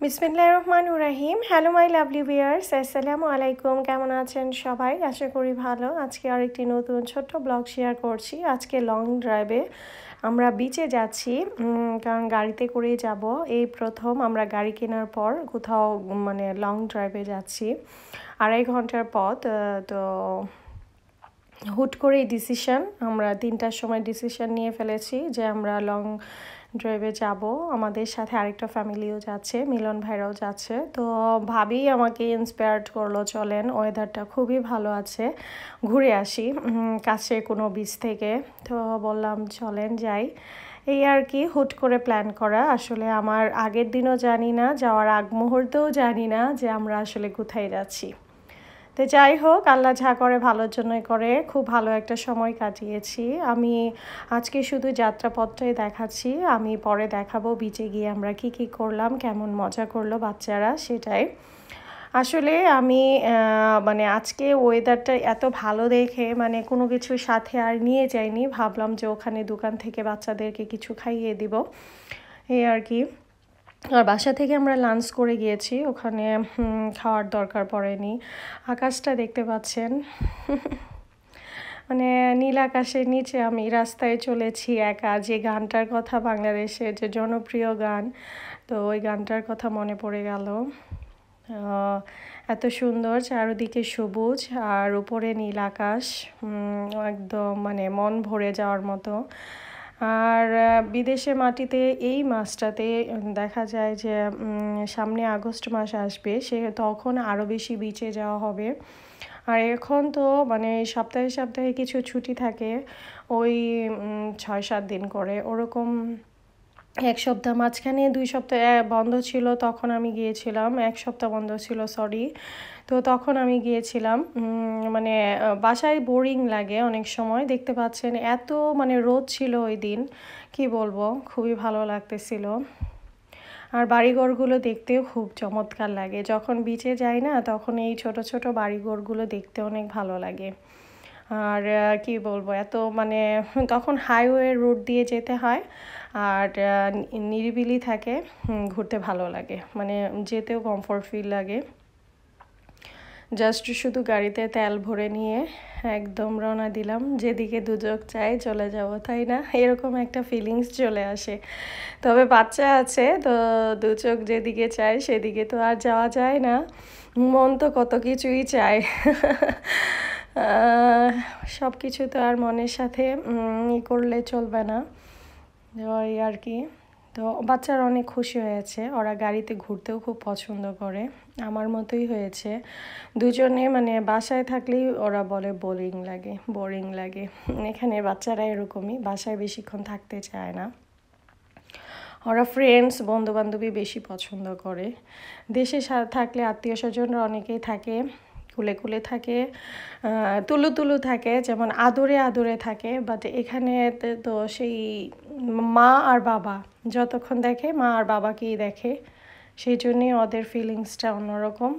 বিসমিল্লাহির রহমানির রহিম। Hello my lovely viewers, আসসালামু আলাইকুম। কেমন আছেন সবাই? আশা করি ভালো। আজকে আরেকটি নতুন ছোট্ট ব্লগ শেয়ার করছি। আজকে লং ড্রাইভে আমরা বিচে যাচ্ছি, কারণ গাড়িতে করেই যাব। এই প্রথম আমরা গাড়ি কেনার পর কোথাও মানে লং ড্রাইভে যাচ্ছি। 2.5 ঘন্টার পথ। তো হুট করেই আমরা 3টার সময় ডিসিশন নিয়ে ফেলেছি যে আমরা লং ড্রাইভে যাব। আমাদের সাথে আরেকটা ফ্যামিলিও যাচ্ছে, মিলন ভাইরাও যাচ্ছে। তো ভাবি আমাকে ইন্সপায়ার্ড করলো, চলেন, ওয়েদারটা খুবই ভালো আছে, ঘুরে আসি কাছে কোনো বিচ থেকে। তো বললাম চলেন যাই। এই আর কি, হুট করে প্ল্যান করা। আসলে আমার আগের দিনও জানি না, যাওয়ার আগ মুহূর্তেও জানি না যে আমরা আসলে কোথায় যাচ্ছি। তো যাই হোক, আল্লাহ যা করে ভালোর জন্যই করে। খুব ভালো একটা সময় কাটিয়েছি। আমি আজকে শুধু যাত্রাপথটাই দেখাচ্ছি, আমি পরে দেখাবো বিচে গিয়ে আমরা কি করলাম, কেমন মজা করলো বাচ্চারা, সেটাই। আসলে আমি মানে আজকে ওয়েদারটা এত ভালো দেখে মানে কোনো কিছুর সাথে আর নিয়ে যাইনি, ভাবলাম যে ওখানে দোকান থেকে বাচ্চাদেরকে কিছু খাইয়ে দিব, এই আর কি। আর বাসা থেকে আমরা লাঞ্চ করে গিয়েছি, ওখানে খাওয়ার দরকার পড়েনি। আকাশটা দেখতে পাচ্ছেন, মানে নীল আকাশের নিচে আমি রাস্তায় চলেছি একা। যে গানটার কথা, বাংলাদেশের যে জনপ্রিয় গান, তো ওই গানটার কথা মনে পড়ে গেল। এত সুন্দর, চারদিকে সবুজ আর উপরে নীল আকাশ, একদম মানে মন ভরে যাওয়ার মতো। আর বিদেশে মাটিতে এই মাসটাতে দেখা যায় যে সামনে আগস্ট মাস আসবে, তখন আরও বেশি বিচে যাওয়া হবে। আর এখন তো মানে সপ্তাহে সপ্তাহে কিছু ছুটি থাকে, ওই 6-7 দিন করে ওরকম। 1 সপ্তাহ মাঝখানে 2 সপ্তাহ বন্ধ ছিল, তখন আমি গিয়েছিলাম। 1 সপ্তাহ বন্ধ ছিল, সরি। তো তখন আমি গিয়েছিলাম। মানে বাসায় বোরিং লাগে অনেক সময়, দেখতে পাচ্ছেন এত মানে রোদ ছিল ওই দিন, কি বলবো, খুবই ভালো লাগতেছিল। আর বাড়িঘরগুলো দেখতেও খুব চমৎকার লাগে। যখন বিচে যাই না, তখন এই ছোট ছোট বাড়িঘরগুলো দেখতে অনেক ভালো লাগে। আর কি বলবো, এত মানে তখন হাইওয়ে রোড দিয়ে যেতে হয়, আর নিরিবিলি থাকে, ঘুরতে ভালো লাগে, মানে যেতেও কমফোর্ট ফিল লাগে। জাস্ট শুধু গাড়িতে তেল ভরে নিয়ে একদম রওনা দিলাম, যেদিকে দুচোখ চাই চলে যাব, তাই না? এরকম একটা ফিলিংস চলে আসে। তবে বাচ্চা আছে, তো দুচোখ যেদিকে চায় সেদিকে তো আর যাওয়া যায় না, মন তো কত কিছুই চায়। সব কিছু তো আর মনের সাথে করলে চলবে না, ওই আর কি। তো বাচ্চারা অনেক খুশি হয়েছে, ওরা গাড়িতে ঘুরতেও খুব পছন্দ করে, আমার মতোই হয়েছে। দুজনে মানে বাসায় থাকলেই ওরা বলে বোরিং লাগে। এখানে বাচ্চারা এরকমই, বাসায় বেশিক্ষণ থাকতে চায় না, ওরা ফ্রেন্ডস বন্ধুবান্ধবী বেশি পছন্দ করে। দেশে থাকলে আত্মীয় স্বজনরা অনেকেই থাকে, কুলে থাকে, তুলু থাকে, যেমন আদরে আদরে থাকে। বাট এখানে তো সেই মা আর বাবা, যতক্ষণ দেখে মা আর বাবাকেই দেখে, সেই জন্যই ওদের ফিলিংসটা অন্যরকম।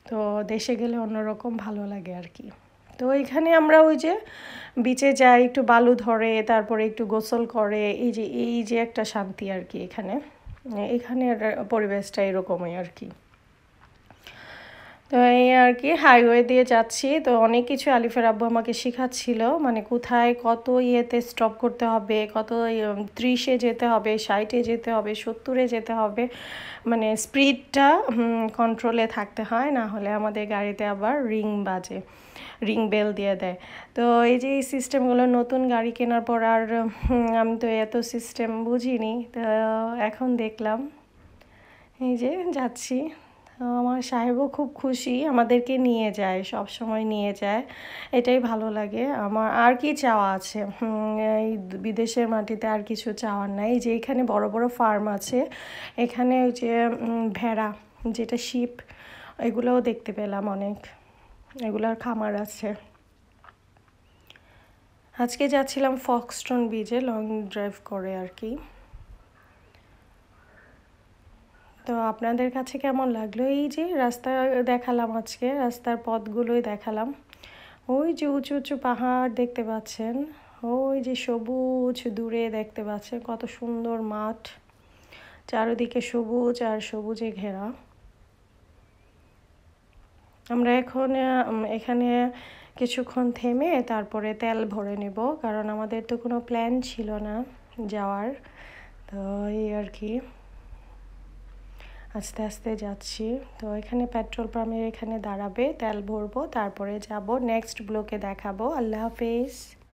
তো দেশে গেলে অন্যরকম ভালো লাগে আর কি। তো এখানে আমরা ওই যে বিচে যাই, একটু বালু ধরে, তারপরে একটু গোসল করে, এই যে একটা শান্তি আর কি। এখানের পরিবেশটা এরকমই আর কি। তো এই আর কি, হাইওয়ে দিয়ে যাচ্ছি। তো অনেক কিছু আলিফের আব্বু আমাকে শেখাচ্ছিল, মানে কোথায় কত ইয়েতে স্টপ করতে হবে, কত 30-এ যেতে হবে, 60-এ যেতে হবে, 70-এ যেতে হবে, মানে স্পিডটা কন্ট্রোলে থাকতে হয়, না হলে আমাদের গাড়িতে আবার রিং বেল দিয়ে দেয়। তো এই যে এই সিস্টেমগুলো নতুন গাড়ি কেনার পর আর আমি তো এত সিস্টেম বুঝিনি, তো এখন দেখলাম, এই যে যাচ্ছি। আমার সাহেবও খুব খুশি, আমাদেরকে নিয়ে যায়, সব সময় নিয়ে যায়, এটাই ভালো লাগে আমার। আর কি চাওয়া আছে, এই বিদেশের মাটিতে আর কিছু চাওয়ার নাই। যে এখানে বড় বড় ফার্ম আছে, এখানে ওই যে ভেড়া, যেটা শিপ, এগুলোও দেখতে পেলাম অনেক, এগুলোর খামার আছে। আজকে যাচ্ছিলাম ফক্সটন বিচে লং ড্রাইভ করে আর কি। তো আপনাদের কাছে কেমন লাগলো? এই যে রাস্তা দেখালাম, আজকে রাস্তার পথগুলোই দেখালাম। ওই যে উঁচু উঁচু পাহাড় দেখতে পাচ্ছেন, ওই যে সবুজ দূরে দেখতে পাচ্ছেন, কত সুন্দর মাঠ। চারিদিকে সবুজ আর সবুজে ঘেরা। আমরা এখন এখানে কিছুক্ষণ থেমে তারপরে তেল ভরে নেব, কারণ আমাদের তো কোনো প্ল্যান ছিল না যাওয়ার। তো এই আর কি, আস্তে আস্তে যাচ্ছি। তো এখানে পেট্রোল পাম্পের এখানে দাঁড়াবে, তেল ভরবো, তারপরে যাব। নেক্সট ব্লগে দেখাবো। আল্লাহ হাফেজ।